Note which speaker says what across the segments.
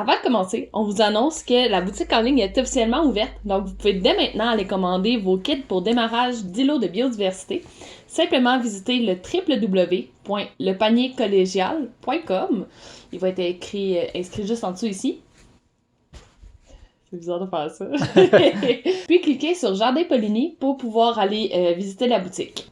Speaker 1: Avant de commencer, on vous annonce que la boutique en ligne est officiellement ouverte, donc vous pouvez dès maintenant aller commander vos kits pour démarrage d'îlots de biodiversité. Simplement visiter le www.lepaniercollégial.com. Il va être inscrit juste en dessous ici. C'est bizarre de faire ça. Puis cliquez sur Jardin Poligny pour pouvoir aller visiter la boutique.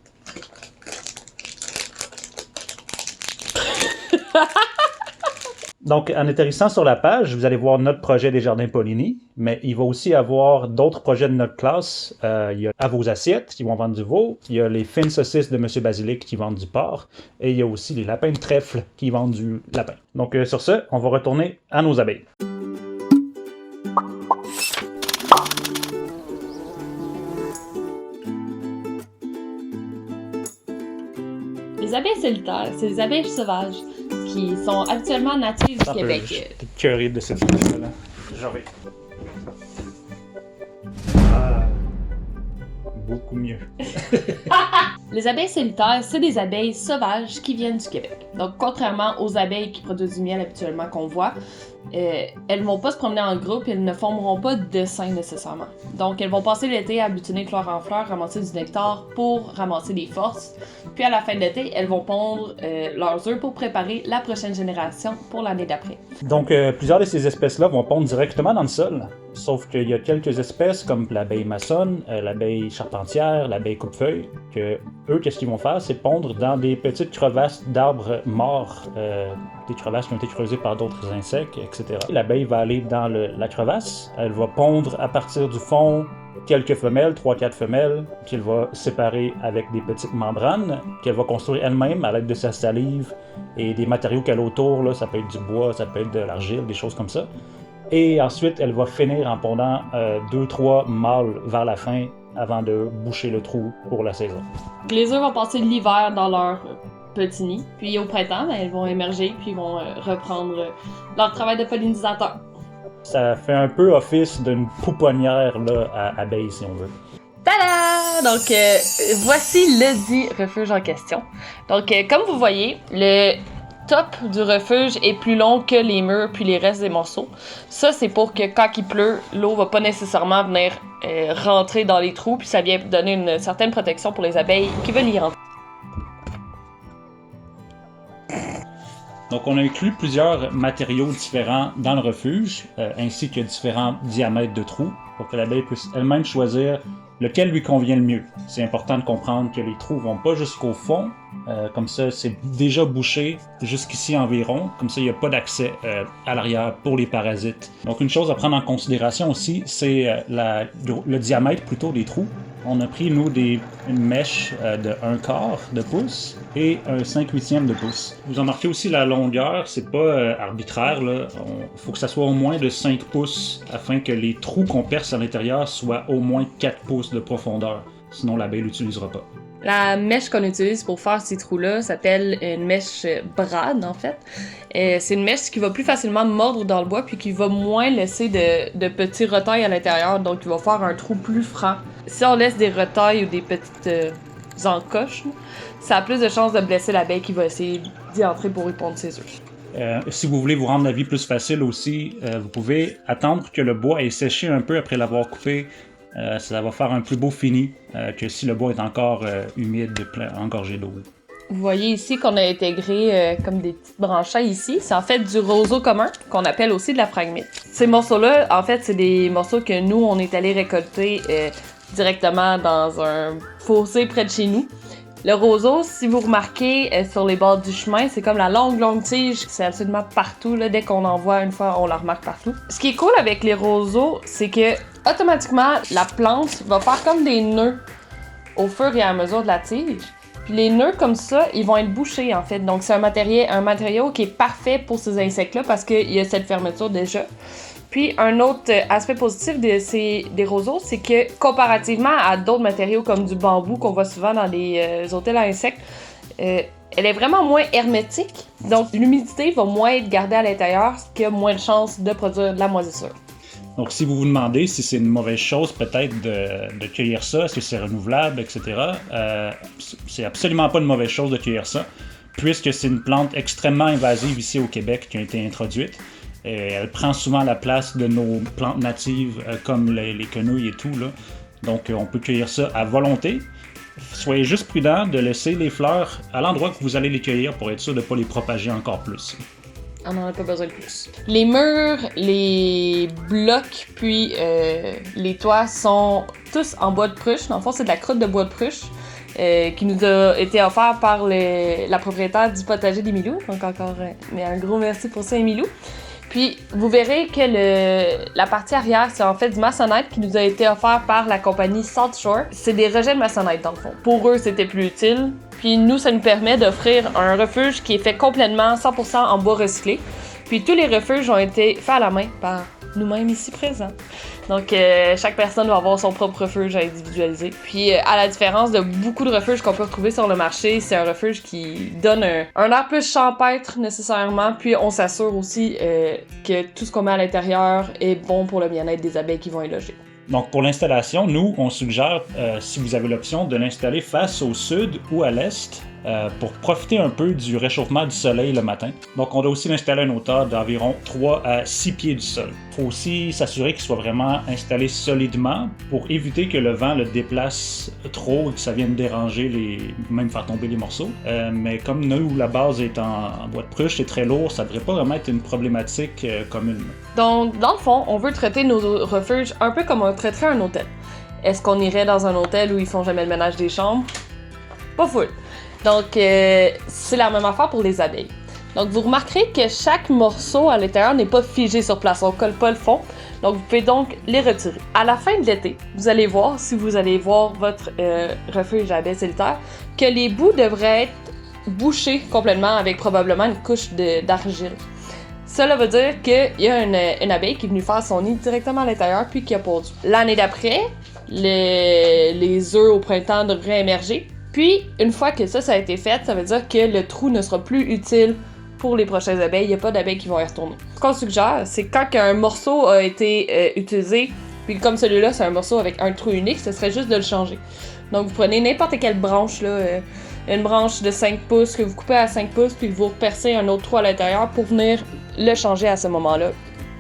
Speaker 2: Donc, en atterrissant sur la page, vous allez voir notre projet des Jardins Poligny, mais il va aussi avoir d'autres projets de notre classe. Il y a À vos assiettes qui vont vendre du veau, il y a les fines saucisses de Monsieur Basilic qui vendent du porc, et il y a aussi les lapins de trèfle qui vendent du lapin. Donc, sur ce, on va retourner à nos abeilles.
Speaker 1: Les abeilles solitaires, c'est des abeilles sauvages qui sont habituellement natives du Québec.
Speaker 2: Je suis curé de cette vidéo-là. J'en vais. Ah, beaucoup mieux.
Speaker 1: Les abeilles solitaires, c'est des abeilles sauvages qui viennent du Québec. Donc, contrairement aux abeilles qui produisent du miel habituellement qu'on voit, elles vont pas se promener en groupe et elles ne formeront pas de sein nécessairement. Donc, elles vont passer l'été à butiner de fleur en fleur, ramasser du nectar pour ramasser des forces. Puis à la fin de l'été, elles vont pondre leurs œufs pour préparer la prochaine génération pour l'année d'après.
Speaker 2: Donc, plusieurs de ces espèces-là vont pondre directement dans le sol. Sauf qu'il y a quelques espèces comme l'abeille maçonne, l'abeille charpentière, l'abeille coupe-feuille, que eux, qu'est-ce qu'ils vont faire? C'est pondre dans des petites crevasses d'arbres morts, des crevasses qui ont été creusées par d'autres insectes, etc. L'abeille va aller dans la crevasse, elle va pondre à partir du fond quelques femelles, 3-4 femelles, qu'elle va séparer avec des petites membranes, qu'elle va construire elle-même à l'aide de sa salive et des matériaux qu'elle a autour, là, ça peut être du bois, ça peut être de l'argile, des choses comme ça. Et ensuite, elle va finir en pondant 2-3 mâles vers la fin avant de boucher le trou pour la saison.
Speaker 1: Les œufs vont passer l'hiver dans leur petit nid, puis au printemps, elles vont émerger puis vont reprendre leur travail de pollinisateur.
Speaker 2: Ça fait un peu office d'une pouponnière là, à abeilles, si on veut.
Speaker 1: Tada! Donc, voici le dit refuge en question. Donc, comme vous voyez, le top du refuge est plus long que les murs puis les restes des morceaux. Ça, c'est pour que quand il pleut, l'eau va pas nécessairement venir rentrer dans les trous, puis ça vient donner une certaine protection pour les abeilles qui veulent y rentrer.
Speaker 2: Donc, on a inclus plusieurs matériaux différents dans le refuge, ainsi que différents diamètres de trous, pour que l'abeille puisse elle-même choisir lequel lui convient le mieux. C'est important de comprendre que les trous vont pas jusqu'au fond, comme ça c'est déjà bouché jusqu'ici environ, comme ça il n'y a pas d'accès à l'arrière pour les parasites. Donc une chose à prendre en considération aussi, c'est le diamètre plutôt des trous. On a pris, nous, une mèche de 1/4 de pouce et un 5/8 de pouce. Vous en marquez aussi la longueur, c'est pas arbitraire, là. Faut que ça soit au moins de 5 pouces afin que les trous qu'on perce à l'intérieur soient au moins 4 pouces de profondeur. Sinon, l'abeille l'utilisera pas.
Speaker 1: La mèche qu'on utilise pour faire ces trous-là s'appelle une mèche brade, en fait. C'est une mèche qui va plus facilement mordre dans le bois puis qui va moins laisser de petits retails à l'intérieur, donc il va faire un trou plus franc. Si on laisse des retails ou des petites encoches, ça a plus de chances de blesser l'abeille qui va essayer d'y entrer pour y pondre ses œufs.
Speaker 2: Si vous voulez vous rendre la vie plus facile aussi, vous pouvez attendre que le bois ait séché un peu après l'avoir coupé. Ça va faire un plus beau fini que si le bois est encore humide, engorgé d'eau.
Speaker 1: Vous voyez ici qu'on a intégré comme des petites branchailles ici. C'est en fait du roseau commun, qu'on appelle aussi de la phragmite. Ces morceaux-là, en fait, c'est des morceaux que nous, on est allé récolter directement dans un fossé près de chez nous. Le roseau, si vous remarquez sur les bords du chemin, c'est comme la longue tige. C'est absolument partout. Là, dès qu'on en voit une fois, on la remarque partout. Ce qui est cool avec les roseaux, c'est que automatiquement, la plante va faire comme des nœuds au fur et à mesure de la tige. Puis les nœuds comme ça, ils vont être bouchés en fait. Donc c'est un matériau qui est parfait pour ces insectes-là parce qu'il y a cette fermeture déjà. Puis un autre aspect positif des roseaux, c'est que comparativement à d'autres matériaux comme du bambou qu'on voit souvent dans les hôtels à insectes, elle est vraiment moins hermétique. Donc l'humidité va moins être gardée à l'intérieur, ce qui a moins de chances de produire de la moisissure.
Speaker 2: Donc, si vous vous demandez si c'est une mauvaise chose peut-être de cueillir ça, est-ce que c'est renouvelable, etc., c'est absolument pas une mauvaise chose de cueillir ça, puisque c'est une plante extrêmement invasive ici au Québec qui a été introduite. Elle prend souvent la place de nos plantes natives comme les quenouilles et tout, là. Donc on peut cueillir ça à volonté. Soyez juste prudent de laisser les fleurs à l'endroit que vous allez les cueillir pour être sûr de ne pas les propager encore plus.
Speaker 1: On n'en a pas besoin de plus. Les murs, les blocs, puis les toits sont tous en bois de pruche. Dans le fond, c'est de la croûte de bois de pruche qui nous a été offert par la propriétaire du potager d'Emilou. Donc encore mais un gros merci pour ça, Emilou. Puis vous verrez que la partie arrière, c'est en fait du maçonnette qui nous a été offert par la compagnie Salt Shore. C'est des rejets de maçonnette dans le fond. Pour eux, c'était plus utile. Puis nous, ça nous permet d'offrir un refuge qui est fait complètement 100% en bois recyclé. Puis tous les refuges ont été faits à la main par nous-mêmes ici présents. Donc chaque personne va avoir son propre refuge à individualiser. Puis à la différence de beaucoup de refuges qu'on peut retrouver sur le marché, c'est un refuge qui donne un air plus champêtre nécessairement. Puis on s'assure aussi que tout ce qu'on met à l'intérieur est bon pour le bien-être des abeilles qui vont y loger.
Speaker 2: Donc pour l'installation, nous, on suggère, si vous avez l'option, de l'installer face au sud ou à l'est pour profiter un peu du réchauffement du soleil le matin. Donc on doit aussi l'installer à une hauteur d'environ 3 à 6 pieds du sol. Il faut aussi s'assurer qu'il soit vraiment installé solidement pour éviter que le vent le déplace trop et que ça vienne déranger, même faire tomber les morceaux. Mais comme nous, la base est en bois de pruche, c'est très lourd, ça devrait pas vraiment être une problématique commune.
Speaker 1: Donc, dans le fond, on veut traiter nos refuges un peu comme on traiterait un hôtel. Est-ce qu'on irait dans un hôtel où ils font jamais le ménage des chambres? Pas full. Donc, c'est la même affaire pour les abeilles. Donc, vous remarquerez que chaque morceau à l'intérieur n'est pas figé sur place. On colle pas le fond. Donc, vous pouvez donc les retirer. À la fin de l'été, vous allez voir, si vous allez voir votre refuge à abeilles solitaires, que les bouts devraient être bouchés complètement avec probablement une couche d'argile. Cela veut dire qu'il y a une abeille qui est venue faire son nid directement à l'intérieur puis qui a pondu. L'année d'après, les œufs au printemps devraient émerger. Puis, une fois que ça a été fait, ça veut dire que le trou ne sera plus utile pour les prochaines abeilles. Il n'y a pas d'abeilles qui vont y retourner. Ce qu'on suggère, c'est quand un morceau a été utilisé, puis comme celui-là, c'est un morceau avec un trou unique, ce serait juste de le changer. Donc, vous prenez n'importe quelle branche, là, une branche de 5 pouces que vous coupez à 5 pouces, puis vous repercez un autre trou à l'intérieur pour venir le changer à ce moment-là,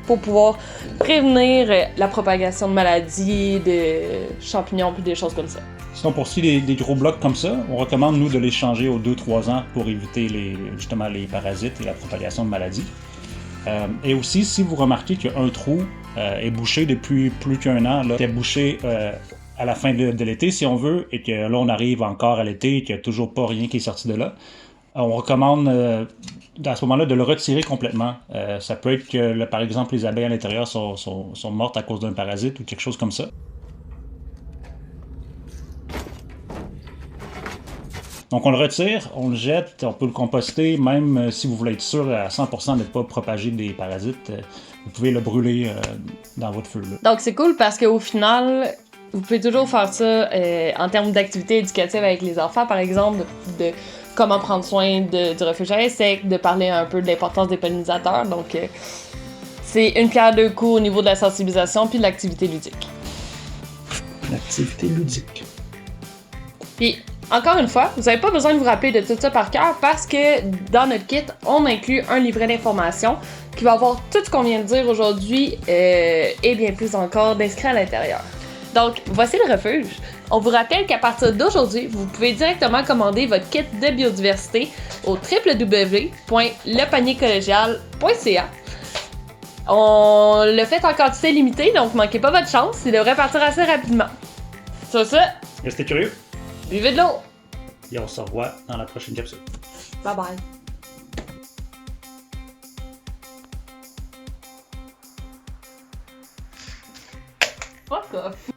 Speaker 1: pour pouvoir prévenir la propagation de maladies, de champignons, puis des choses comme ça.
Speaker 2: Sinon, pour des gros blocs comme ça, on recommande, nous, de les changer aux 2-3 ans pour éviter justement les parasites et la propagation de maladies. Et aussi, si vous remarquez qu'un trou est bouché depuis plus qu'un an, là, est bouché à la fin de l'été, si on veut, et que là, on arrive encore à l'été et qu'il n'y a toujours pas rien qui est sorti de là, on recommande à ce moment-là de le retirer complètement. Ça peut être que, par exemple, les abeilles à l'intérieur sont mortes à cause d'un parasite ou quelque chose comme ça. Donc on le retire, on le jette, on peut le composter, même si vous voulez être sûr à 100% de ne pas propager des parasites, vous pouvez le brûler dans votre feu. Là.
Speaker 1: Donc c'est cool parce qu'au final, vous pouvez toujours faire ça en termes d'activités éducatives avec les enfants, par exemple, de comment prendre soin du refuge à insectes, de parler un peu de l'importance des pollinisateurs. Donc c'est une pierre deux coups au niveau de la sensibilisation puis de l'activité ludique.
Speaker 2: L'activité ludique.
Speaker 1: Puis, encore une fois, vous n'avez pas besoin de vous rappeler de tout ça par cœur parce que dans notre kit, on inclut un livret d'informations qui va avoir tout ce qu'on vient de dire aujourd'hui et bien plus encore d'inscrits à l'intérieur. Donc, voici le refuge. On vous rappelle qu'à partir d'aujourd'hui, vous pouvez directement commander votre kit de biodiversité au www.lepaniercollégial.ca. On le fait en quantité limitée, donc manquez pas votre chance, il devrait partir assez rapidement. Sur ça,
Speaker 2: restez curieux.
Speaker 1: Buvez de l'eau!
Speaker 2: Et on se revoit dans la prochaine capsule.
Speaker 1: Bye bye! Fuck off!